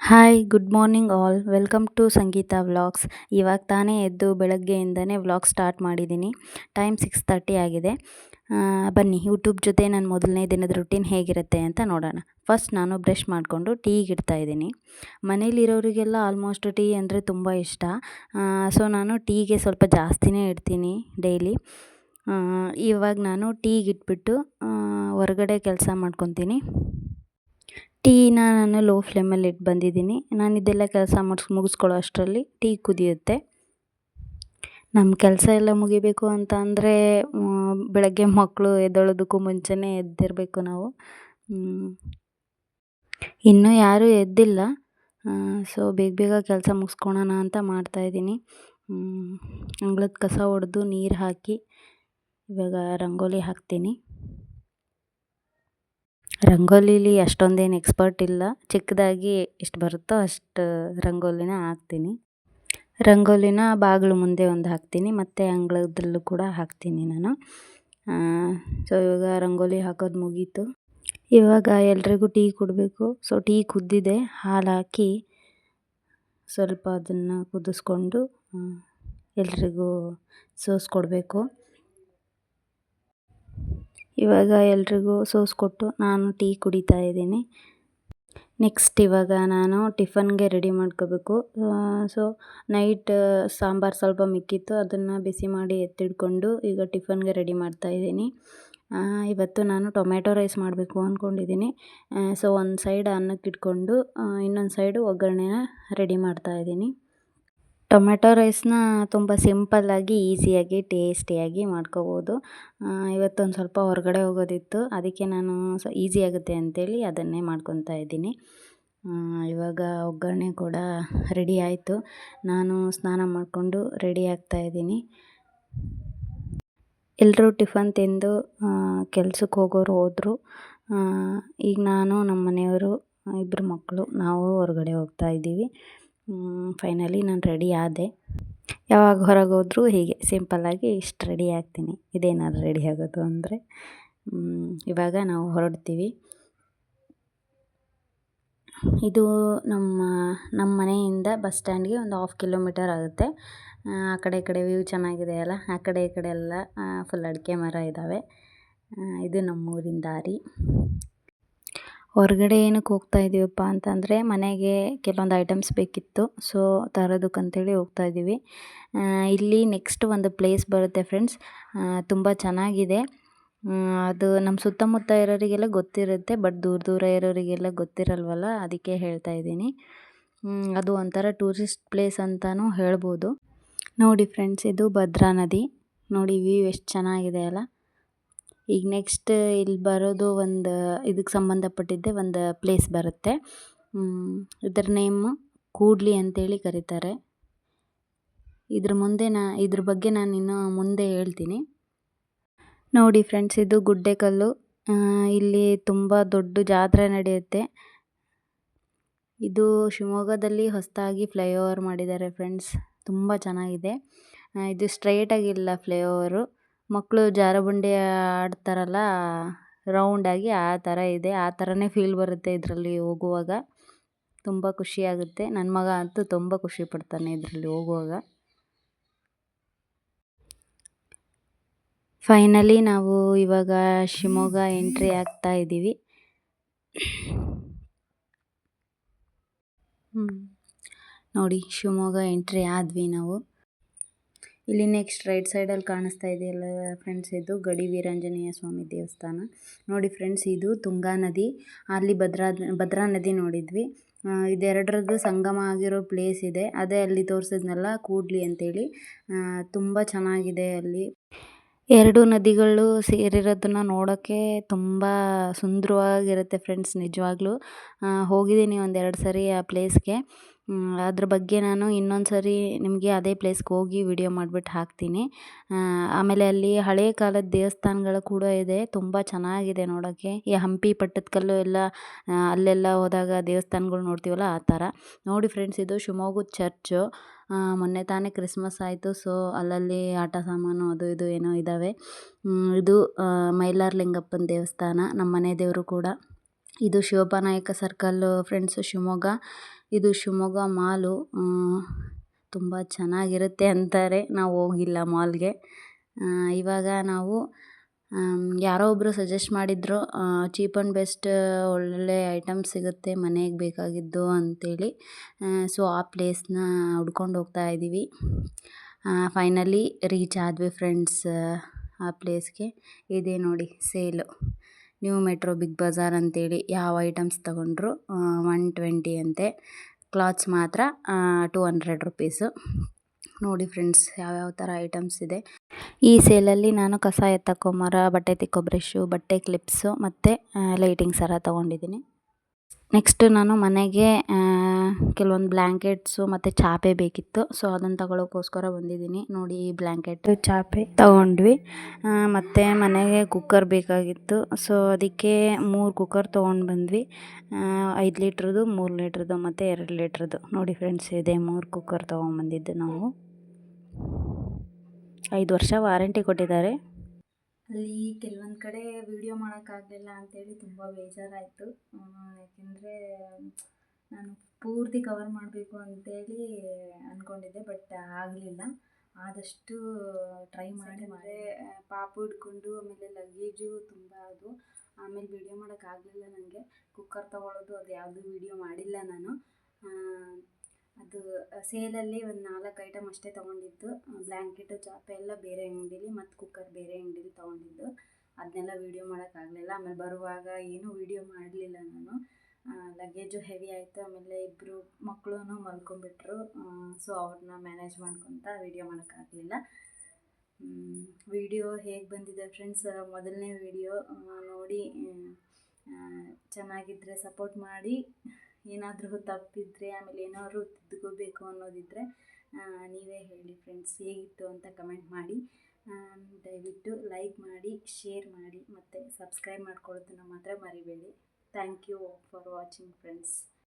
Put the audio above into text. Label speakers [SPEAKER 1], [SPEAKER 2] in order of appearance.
[SPEAKER 1] Hi good morning all welcome to Sangeetha vlogs. ಇವಾಗ ತಾನೇ ಎದ್ದು ಬೆಳಗ್ಗೆಯಿಂದನೇ ವ್ಲಾಗ್ ಸ್ಟಾರ್ಟ್ ಮಾಡಿದ್ದೀನಿ. ಟೈಮ್ 6:30 ಆಗಿದೆ. ಬನ್ನಿ ಯೂಟ್ಯೂಬ್ ಜೊತೆ ನನ್ನ ಮೊದಲನೇ ದಿನದ ರುಟೀನ್ ಹೇಗಿರುತ್ತೆ ಅಂತ ನೋಡೋಣ. ಫಸ್ಟ್ ನಾನು ಬ್ರಷ್ ಮಾಡಿಕೊಂಡು ಟೀಗೆ ಇಡ್ತಾಯಿದ್ದೀನಿ. ಮನೇಲಿರೋರಿಗೆಲ್ಲ ಆಲ್ಮೋಸ್ಟ್ ಟೀ ಅಂದರೆ ತುಂಬ ಇಷ್ಟ. ಸೊ ನಾನು ಟೀಗೆ ಸ್ವಲ್ಪ ಜಾಸ್ತಿನೇ ಇಡ್ತೀನಿ ಡೈಲಿ. ಇವಾಗ ನಾನು ಟೀಗೆ ಇಟ್ಬಿಟ್ಟು ಹೊರಗಡೆ ಕೆಲಸ ಮಾಡ್ಕೊತೀನಿ. ಟೀನ ನಾನು ಲೋ ಫ್ಲೇಮಲ್ಲಿ ಇಟ್ಟು ಬಂದಿದ್ದೀನಿ. ನಾನು ಇದೆಲ್ಲ ಕೆಲಸ ಮುಗಿಸ್ಕೊಳ್ಳೋ ಅಷ್ಟರಲ್ಲಿ ಟೀ ಕುದಿಯುತ್ತೆ. ನಮ್ಮ ಕೆಲಸ ಎಲ್ಲ ಮುಗಿಬೇಕು ಅಂತ ಅಂದರೆ ಬೆಳಗ್ಗೆ ಮಕ್ಕಳು ಎದ್ದೇಳೋದಕ್ಕೂ ಮುಂಚೆನೇ ಎದ್ದಿರಬೇಕು ನಾವು. ಇನ್ನೂ ಯಾರೂ ಎದ್ದಿಲ್ಲ. ಸೊ ಬೇಗ ಬೇಗ ಕೆಲಸ ಮುಗಿಸ್ಕೊಳ್ಳೋಣ ಅಂತ ಮಾಡ್ತಾಯಿದ್ದೀನಿ. ಅಂಗಳದ ಕಸ ಹೊಡೆದು ನೀರು ಹಾಕಿ ಇವಾಗ ರಂಗೋಲಿ ಹಾಕ್ತೀನಿ. ರಂಗೋಲಿಲಿ ಅಷ್ಟೊಂದೇನು ಎಕ್ಸ್ಪರ್ಟ್ ಇಲ್ಲ. ಚಿಕ್ಕದಾಗಿ ಎಷ್ಟು ಬರುತ್ತೋ ಅಷ್ಟು ರಂಗೋಲಿನ ಹಾಕ್ತೀನಿ. ರಂಗೋಲಿನ ಬಾಗಿಲು ಮುಂದೆ ಒಂದು ಹಾಕ್ತೀನಿ ಮತ್ತು ಅಂಗಳದಲ್ಲೂ ಕೂಡ ಹಾಕ್ತೀನಿ ನಾನು. ಸೊ ಇವಾಗ ರಂಗೋಲಿ ಹಾಕೋದು ಮುಗೀತು. ಇವಾಗ ಎಲ್ರಿಗೂ ಟೀ ಕೊಡಬೇಕು. ಸೊ ಟೀ ಕುದ್ದಿದೆ, ಹಾಲು ಹಾಕಿ ಸ್ವಲ್ಪ ಅದನ್ನು ಕುದಿಸ್ಕೊಂಡು ಎಲ್ರಿಗೂ ಸೋಸ್ಕೊಡ್ಬೇಕು. ಇವಾಗ ಎಲ್ರಿಗೂ ಸೋಸ್ಕೊಟ್ಟು ನಾನು ಟೀ ಕುಡಿತಾ ಇದ್ದೀನಿ. ನೆಕ್ಸ್ಟ್ ಇವಾಗ ನಾನು ಟಿಫನ್ಗೆ ರೆಡಿ ಮಾಡ್ಕೋಬೇಕು. ಸೊ ನೈಟ್ ಸಾಂಬಾರು ಸ್ವಲ್ಪ ಮಿಕ್ಕಿತ್ತು, ಅದನ್ನು ಬಿಸಿ ಮಾಡಿ ಎತ್ತಿಡ್ಕೊಂಡು ಈಗ ಟಿಫನ್ಗೆ ರೆಡಿ ಮಾಡ್ತಾಯಿದ್ದೀನಿ. ಇವತ್ತು ನಾನು ಟೊಮೆಟೊ ರೈಸ್ ಮಾಡಬೇಕು ಅಂದ್ಕೊಂಡಿದ್ದೀನಿ. ಸೊ ಒಂದು ಸೈಡ್ ಅನ್ನಕ್ಕೆ ಇಟ್ಕೊಂಡು ಇನ್ನೊಂದು ಸೈಡು ಒಗ್ಗರಣೆನ ರೆಡಿ ಮಾಡ್ತಾಯಿದ್ದೀನಿ. ಟೊಮೆಟೊ ರೈಸ್ನ ತುಂಬ ಸಿಂಪಲ್ಲಾಗಿ ಈಸಿಯಾಗಿ ಟೇಸ್ಟಿಯಾಗಿ ಮಾಡ್ಕೋಬೋದು. ಇವತ್ತೊಂದು ಸ್ವಲ್ಪ ಹೊರಗಡೆ ಹೋಗೋದಿತ್ತು, ಅದಕ್ಕೆ ನಾನು ಈಸಿ ಆಗುತ್ತೆ ಅಂಥೇಳಿ ಅದನ್ನೇ ಮಾಡ್ಕೊತಾ ಇದ್ದೀನಿ. ಇವಾಗ ಒಗ್ಗರಣೆ ಕೂಡ ರೆಡಿ ಆಯಿತು. ನಾನು ಸ್ನಾನ ಮಾಡಿಕೊಂಡು ರೆಡಿ ಆಗ್ತಾಯಿದ್ದೀನಿ. ಎಲ್ಲರೂ ಟಿಫನ್ ತಿಂದು ಕೆಲ್ಸಕ್ಕೆ ಹೋಗೋರು ಹೋದರು. ಈಗ ನಾನು ನಮ್ಮ ಮನೆಯವರು ಇಬ್ಬರು ಮಕ್ಕಳು ನಾವು ಹೊರಗಡೆ ಹೋಗ್ತಾ ಇದ್ದೀವಿ. ಫೈನಲಿ ನಾನು ರೆಡಿ ಆದೆ. ಯಾವಾಗ ಹೊರಗೆ ಹೋದರೂ ಹೀಗೆ ಸಿಂಪಲ್ಲಾಗಿ ಇಷ್ಟು ರೆಡಿ ಆಗ್ತೀನಿ. ಇದೇನಾದ್ರು ರೆಡಿ ಆಗೋದು ಅಂದರೆ. ಇವಾಗ ನಾವು ಹೊರಡ್ತೀವಿ. ಇದು ನಮ್ಮ ಮನೆಯಿಂದ ಬಸ್ ಸ್ಟ್ಯಾಂಡ್ಗೆ ಒಂದು 1/2 ಕಿಲೋಮೀಟರ್ ಆಗುತ್ತೆ. ಆ ಕಡೆ ಈ ಕಡೆ ವ್ಯೂ ಚೆನ್ನಾಗಿದೆ ಅಲ್ಲ, ಆ ಕಡೆ ಈ ಕಡೆ ಎಲ್ಲ ಫುಲ್ ಅಡಿಕೆ ಮರ ಇದ್ದಾವೆ. ಇದು ನಮ್ಮೂರಿನ ದಾರಿ. ಹೊರಗಡೆ ಏನಕ್ಕೆ ಹೋಗ್ತಾ ಇದ್ದೀವಪ್ಪ ಅಂತಂದರೆ ಮನೆಗೆ ಕೆಲವೊಂದು ಐಟಮ್ಸ್ ಬೇಕಿತ್ತು. ಸೊ ತರೋದಕ್ಕಂತೇಳಿ ಹೋಗ್ತಾ ಇದ್ದೀವಿ. ಇಲ್ಲಿ ನೆಕ್ಸ್ಟ್ ಒಂದು ಪ್ಲೇಸ್ ಬರುತ್ತೆ ಫ್ರೆಂಡ್ಸ್, ತುಂಬ ಚೆನ್ನಾಗಿದೆ. ಅದು ನಮ್ಮ ಸುತ್ತಮುತ್ತ ಇರೋರಿಗೆಲ್ಲ ಗೊತ್ತಿರುತ್ತೆ, ಬಟ್ ದೂರ ದೂರ ಇರೋರಿಗೆಲ್ಲ ಗೊತ್ತಿರಲ್ವಲ್ಲ, ಅದಕ್ಕೆ ಹೇಳ್ತಾ ಇದ್ದೀನಿ. ಅದು ಒಂಥರ ಟೂರಿಸ್ಟ್ ಪ್ಲೇಸ್ ಅಂತಲೂ ಹೇಳ್ಬೋದು. ನೋಡಿ ಫ್ರೆಂಡ್ಸ್, ಇದು ಭದ್ರಾ ನದಿ. ನೋಡಿ ವ್ಯೂ ಎಷ್ಟು ಚೆನ್ನಾಗಿದೆ ಅಲ್ಲ. ಈಗ ನೆಕ್ಸ್ಟ್ ಇಲ್ಲಿ ಬರೋದು ಒಂದು ಇದಕ್ಕೆ ಸಂಬಂಧಪಟ್ಟಿದ್ದೆ ಒಂದು ಪ್ಲೇಸ್ ಬರುತ್ತೆ. ಇದರ ನೇಮ್ ಕೂಡ್ಲಿ ಅಂತೇಳಿ ಕರೀತಾರೆ. ಇದ್ರ ಬಗ್ಗೆ ನಾನು ಇನ್ನೂ ಮುಂದೆ ಹೇಳ್ತೀನಿ. ನೋಡಿ ಫ್ರೆಂಡ್ಸ್, ಇದು ಗುಡ್ಡೆಕಲ್ಲು. ಇಲ್ಲಿ ತುಂಬ ದೊಡ್ಡ ಜಾತ್ರೆ ನಡೆಯುತ್ತೆ. ಇದು ಶಿವಮೊಗ್ಗದಲ್ಲಿ ಹೊಸದಾಗಿ ಫ್ಲೈಓವರ್ ಮಾಡಿದ್ದಾರೆ ಫ್ರೆಂಡ್ಸ್, ತುಂಬ ಚೆನ್ನಾಗಿದೆ. ಇದು ಸ್ಟ್ರೈಟಾಗಿಲ್ಲ ಫ್ಲೈಓವರು, ಮಕ್ಕಳು ಜಾರುಬಂಡಿ ಆಡ್ತಾರಲ್ಲ ರೌಂಡಾಗಿ ಆ ಥರ ಇದೆ. ಆ ಥರನೇ ಫೀಲ್ ಬರುತ್ತೆ ಇದರಲ್ಲಿ ಹೋಗುವಾಗ. ತುಂಬ ಖುಷಿಯಾಗುತ್ತೆ. ನನ್ನ ಮಗ ಅಂತೂ ತುಂಬ ಖುಷಿ ಪಡ್ತಾನೆ ಇದರಲ್ಲಿ ಹೋಗುವಾಗ. ಫೈನಲಿ ನಾವು ಇವಾಗ ಶಿವಮೊಗ್ಗ ಎಂಟ್ರಿ ಆಗ್ತಾ ಇದ್ದೀವಿ. ನೋಡಿ ಶಿವಮೊಗ್ಗ ಎಂಟ್ರಿ ಆದ್ವಿ ನಾವು. ಇಲ್ಲಿ ನೆಕ್ಸ್ಟ್ ರೈಟ್ ಸೈಡಲ್ಲಿ ಕಾಣಿಸ್ತಾ ಇದೆಯಲ್ಲ ಫ್ರೆಂಡ್ಸ್, ಇದು ಗಡಿ ವೀರಾಂಜನೇಯ ಸ್ವಾಮಿ ದೇವಸ್ಥಾನ. ನೋಡಿ ಫ್ರೆಂಡ್ಸ್, ಇದು ತುಂಗಾ ನದಿ, ಅಲ್ಲಿ ಭದ್ರಾ ನದಿ ನೋಡಿದ್ವಿ. ಇದೆರಡರದ್ದು ಸಂಗಮ ಆಗಿರೋ ಪ್ಲೇಸ್ ಇದೆ. ಅದೇ ಅಲ್ಲಿ ತೋರಿಸಿದ್ನಲ್ಲ ಕೂಡ್ಲಿ ಅಂತೇಳಿ, ತುಂಬ ಚೆನ್ನಾಗಿದೆ ಅಲ್ಲಿ. ಎರಡು ನದಿಗಳು ಸೇರಿರೋದನ್ನು ನೋಡೋಕ್ಕೆ ತುಂಬ ಸುಂದರವಾಗಿರುತ್ತೆ ಫ್ರೆಂಡ್ಸ್, ನಿಜವಾಗ್ಲೂ. ಹೋಗಿದ್ದೀನಿ ಒಂದೆರಡು ಸರಿ ಆ ಪ್ಲೇಸ್ಗೆ. ಅದ್ರ ಬಗ್ಗೆ ನಾನು ಇನ್ನೊಂದು ಸರಿ ನಿಮಗೆ ಅದೇ ಪ್ಲೇಸ್ಗೆ ಹೋಗಿ ವಿಡಿಯೋ ಮಾಡಿಬಿಟ್ಟು ಹಾಕ್ತೀನಿ. ಆಮೇಲೆ ಅಲ್ಲಿ ಹಳೆ ಕಾಲದ ದೇವಸ್ಥಾನಗಳು ಕೂಡ ಇದೆ, ತುಂಬ ಚೆನ್ನಾಗಿದೆ ನೋಡೋಕ್ಕೆ. ಈ ಹಂಪಿ ಪಟ್ಟದಕಲ್ಲು ಎಲ್ಲ ಅಲ್ಲೆಲ್ಲ ಹೋದಾಗ ದೇವಸ್ಥಾನಗಳು ನೋಡ್ತೀವಲ್ಲ ಆ ಥರ. ನೋಡಿ ಫ್ರೆಂಡ್ಸ್, ಇದು ಶಿವಮೊಗ್ಗದ ಚರ್ಚು. ಮೊನ್ನೆ ತಾನೇ ಕ್ರಿಸ್ಮಸ್ ಆಯಿತು, ಸೊ ಅಲ್ಲಲ್ಲಿ ಆಟ ಸಾಮಾನು ಅದು ಇದು ಏನೋ ಇದ್ದಾವೆ. ಇದು ಮೈಲಾರ ಲಿಂಗಪ್ಪನ ದೇವಸ್ಥಾನ, ನಮ್ಮ ಮನೆ ದೇವರು ಕೂಡ. ಇದು ಶಿವಪ್ಪನಾಯಕ ಸರ್ಕಲ್ಲು ಫ್ರೆಂಡ್ಸು ಶಿವಮೊಗ್ಗ. ಇದು ಶಿವಮೊಗ್ಗ ಮಾಲು. ತುಂಬ ಚೆನ್ನಾಗಿರುತ್ತೆ ಅಂತಾರೆ, ನಾವು ಹೋಗಿಲ್ಲ ಮಾಲ್ಗೆ. ಇವಾಗ ನಾವು ಯಾರೋ ಒಬ್ಬರು ಸಜೆಸ್ಟ್ ಮಾಡಿದ್ರು, ಚೀಪ್ ಆ್ಯಂಡ್ ಬೆಸ್ಟ್ ಒಳ್ಳೊಳ್ಳೆ ಐಟಮ್ಸ್ ಸಿಗುತ್ತೆ ಮನೆಗೆ ಬೇಕಾಗಿದ್ದು ಅಂತೇಳಿ. ಸೊ ಆ ಪ್ಲೇಸ್ನ ಹುಡ್ಕೊಂಡು ಹೋಗ್ತಾ ಇದ್ದೀವಿ. ಫೈನಲಿ ರೀಚ್ ಆದ್ವಿ ಫ್ರೆಂಡ್ಸ್ ಆ ಪ್ಲೇಸ್ಗೆ. ಇದೆ ನೋಡಿ sale, new metro big bazaar ಅಂತೇಳಿ ಯಾವ ಐಟಮ್ಸ್ ತೊಗೊಂಡ್ರು 120 ಅಂತೆ. ಕ್ಲಾತ್ಸ್ ಮಾತ್ರ 200 ರುಪೀಸು. ನೋಡಿ ಫ್ರೆಂಡ್ಸ್ ಯಾವ್ಯಾವ ಥರ ಐಟಮ್ಸ್ ಇದೆ. ಈ ಸೇಲಲ್ಲಿ ನಾನು ಕಸ ಎತ್ತಕ್ಕೋ ಮರ, ಬಟ್ಟೆ ತಿಕ್ಕೋ ಬ್ರಷು, ಬಟ್ಟೆ ಕ್ಲಿಪ್ಸು ಮತ್ತು ಲೈಟಿಂಗ್ ಸರ ತೊಗೊಂಡಿದ್ದೀನಿ. ನೆಕ್ಸ್ಟ್ ನಾನು ಮನೆಗೆ ಕೆಲವೊಂದು ಬ್ಲ್ಯಾಂಕೆಟ್ಸು ಮತ್ತು ಚಾಪೆ ಬೇಕಿತ್ತು. ಸೊ ಅದನ್ನು ತಗೊಳ್ಳೋಕ್ಕೋಸ್ಕರ ಬಂದಿದ್ದೀನಿ. ನೋಡಿ ಈ ಬ್ಲ್ಯಾಂಕೆಟು ಚಾಪೆ ತೊಗೊಂಡ್ವಿ. ಮತ್ತು ಮನೆಗೆ ಕುಕ್ಕರ್ ಬೇಕಾಗಿತ್ತು. ಸೊ ಅದಕ್ಕೆ 3 ಕುಕ್ಕರ್ ತೊಗೊಂಡು ಬಂದ್ವಿ. 5 ಲೀಟ್ರದ್ದು, 3 ಲೀಟ್ರದ್ದು ಮತ್ತು 2 ಲೀಟ್ರದ್ದು. ನೋಡಿ ಫ್ರೆಂಡ್ಸ್ ಇದೆ 3 ಕುಕ್ಕರ್ ತೊಗೊಂಬಂದಿದ್ದು ನಾವು. 5 ವರ್ಷ ವಾರಂಟಿ ಕೊಟ್ಟಿದ್ದಾರೆ. ಅಲ್ಲಿ ಕೆಲವೊಂದು ಕಡೆ ವಿಡಿಯೋ ಮಾಡೋಕ್ಕಾಗಲಿಲ್ಲ ಅಂತೇಳಿ ತುಂಬ ಬೇಜಾರಾಯಿತು. ಯಾಕೆಂದರೆ ನಾನು ಪೂರ್ತಿ ಕವರ್ ಮಾಡಬೇಕು ಅಂತೇಳಿ ಅಂದ್ಕೊಂಡಿದ್ದೆ, ಬಟ್ ಆಗಲಿಲ್ಲ. ಆದಷ್ಟು ಟ್ರೈ ಮಾಡಿ ಪಾಪು ಹಿಡ್ಕೊಂಡು ಆಮೇಲೆ ಲಗೇಜು ತುಂಬ ಅದು. ಆಮೇಲೆ ವಿಡಿಯೋ ಮಾಡೋಕ್ಕಾಗಲಿಲ್ಲ ನನಗೆ. ಕುಕ್ಕರ್ ತೊಗೊಳ್ಳೋದು ಅದು ಯಾವುದೂ ವಿಡಿಯೋ ಮಾಡಿಲ್ಲ ನಾನು. ಅದು ಸೇಲಲ್ಲಿ ಒಂದು 4 ಐಟಮ್ ಅಷ್ಟೇ ತೊಗೊಂಡಿದ್ದು. ಬ್ಲ್ಯಾಂಕೆಟು ಚಾಪೆ ಎಲ್ಲ ಬೇರೆ ಅಂಗಡೀಲಿ ಮತ್ತು ಕುಕ್ಕರ್ ಬೇರೆ ಅಂಗಡೀಲಿ ತೊಗೊಂಡಿದ್ದು. ಅದನ್ನೆಲ್ಲ ವೀಡಿಯೋ ಮಾಡೋಕ್ಕಾಗಲಿಲ್ಲ. ಆಮೇಲೆ ಬರುವಾಗ ಏನೂ ವೀಡಿಯೋ ಮಾಡಲಿಲ್ಲ ನಾನು. ಲಗೇಜು ಹೆವಿ ಆಯಿತು. ಆಮೇಲೆ ಇಬ್ಬರು ಮಕ್ಕಳು ಮಲ್ಕೊಂಡ್ಬಿಟ್ರು. ಸೊ ಅವ್ರನ್ನ ಮ್ಯಾನೇಜ್ ಮಾಡ್ಕೊತ ವೀಡಿಯೋ ಮಾಡೋಕ್ಕಾಗಲಿಲ್ಲ. ವಿಡಿಯೋ ಹೇಗೆ ಬಂದಿದೆ ಫ್ರೆಂಡ್ಸ್, ಮೊದಲನೇ ವಿಡಿಯೋ ನೋಡಿ ಚೆನ್ನಾಗಿದ್ದರೆ ಸಪೋರ್ಟ್ ಮಾಡಿ. ಏನಾದರೂ ತಪ್ಪಿದ್ರೆ ಆಮೇಲೆ ಏನಾದ್ರು ತಿದ್ದುಕೋಬೇಕು ಅನ್ನೋದಿದ್ದರೆ ನೀವೇ ಹೇಳಿ ಫ್ರೆಂಡ್ಸ್, ಹೇಗಿತ್ತು ಅಂತ ಕಮೆಂಟ್ ಮಾಡಿ. ದಯವಿಟ್ಟು ಲೈಕ್ ಮಾಡಿ, ಶೇರ್ ಮಾಡಿ ಮತ್ತು ಸಬ್ಸ್ಕ್ರೈಬ್ ಮಾಡ್ಕೊಳ್ಳೋದನ್ನು ಮಾತ್ರ ಮರಿಬೇಡಿ. Thank you for watching friends.